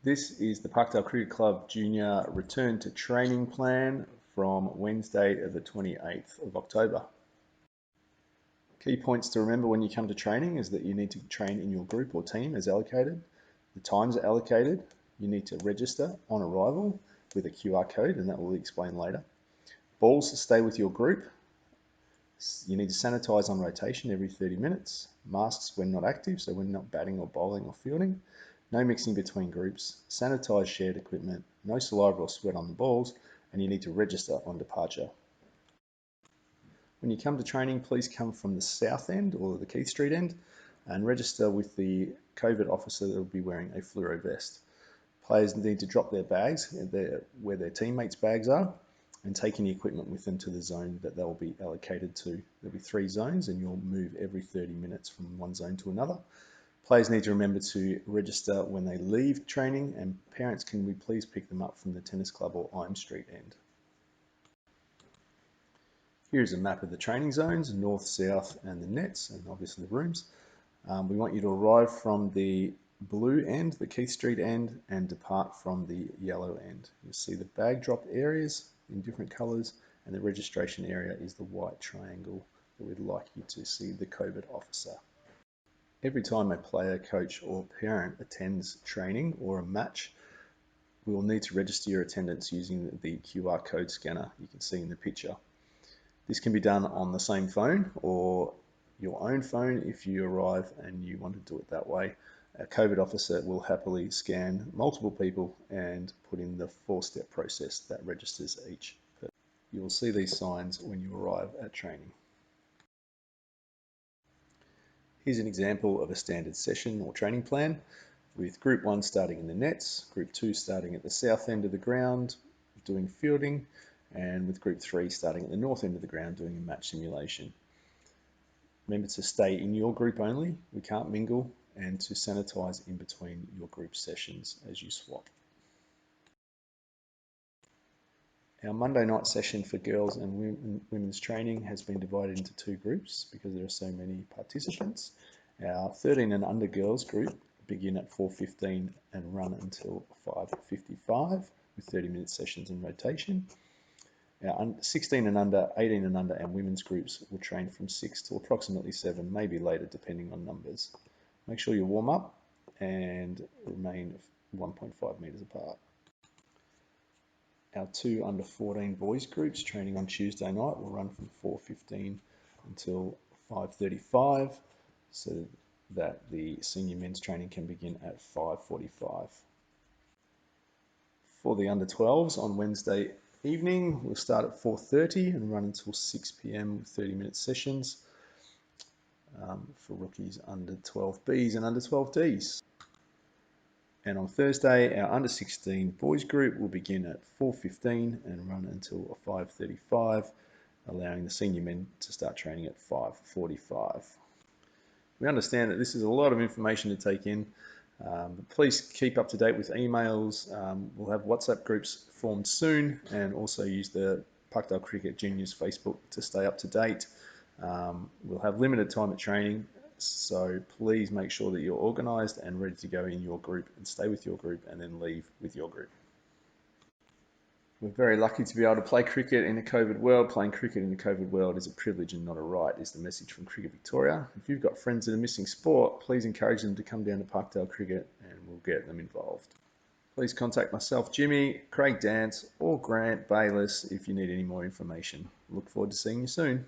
This is the Parkdale Cricket Club Junior return to training plan from Wednesday the 28th of October. Key points to remember when you come to training is that you need to train in your group or team as allocated. The times are allocated. You need to register on arrival with a QR code, and that will explain later. Balls stay with your group. You need to sanitize on rotation every 30 minutes. Masks when not active, so when not batting or bowling or fielding. No mixing between groups. Sanitize shared equipment. No saliva or sweat on the balls, and you need to register on departure. When you come to training, please come from the south end or the Keith Street end and register with the COVID officer that will be wearing a fluoro vest. Players need to drop their bags where their teammates' bags are and take any equipment with them to the zone that they'll be allocated to. There'll be 3 zones and you'll move every 30 minutes from one zone to another. Players need to remember to register when they leave training, and parents, can we please pick them up from the tennis club or Im Street end. Here's a map of the training zones, north, south, and the nets, and obviously the rooms. We want you to arrive from the blue end, the Keith Street end, and depart from the yellow end. You'll see the bag drop areas in different colours, and the registration area is the white triangle that we'd like you to see the COVID officer. Every time a player, coach, or parent attends training or a match, we will need to register your attendance using the QR code scanner you can see in the picture. This can be done on the same phone or your own phone if you arrive and you want to do it that way. A COVID officer will happily scan multiple people and put in the 4-step process that registers each person. You will see these signs when you arrive at training. Here's an example of a standard session or training plan, with Group 1 starting in the nets, Group 2 starting at the south end of the ground doing fielding, and with Group 3 starting at the north end of the ground doing a match simulation. Remember to stay in your group only, we can't mingle, and to sanitize in between your group sessions as you swap. Our Monday night session for girls and women's training has been divided into 2 groups because there are so many participants. Our 13 and under girls group begin at 4:15 and run until 5:55 with 30-minute sessions in rotation. Our 16 and under, 18 and under, and women's groups will train from 6 to approximately 7, maybe later depending on numbers. Make sure you warm up and remain 1.5 meters apart. Our 2 under 14 boys groups training on Tuesday night will run from 4:15 until 5:35 so that the senior men's training can begin at 5:45. For the under 12s on Wednesday evening, we'll start at 4:30 and run until 6 p.m. with 30-minute sessions for rookies under 12Bs and under 12Ds. And on Thursday, our under 16 boys group will begin at 4:15 and run until 5:35, allowing the senior men to start training at 5:45. We understand that this is a lot of information to take in, but please keep up to date with emails. We'll have WhatsApp groups formed soon, and also use the Parkdale Cricket Juniors Facebook to stay up to date. We'll have limited time at training, so please make sure that you're organised and ready to go in your group and stay with your group and then leave with your group. We're very lucky to be able to play cricket in the COVID world. Playing cricket in the COVID world is a privilege and not a right, is the message from Cricket Victoria. If you've got friends that are missing sport, please encourage them to come down to Parkdale Cricket and we'll get them involved. Please contact myself, Jimmy, Craig Dance, or Grant Bayless if you need any more information. Look forward to seeing you soon.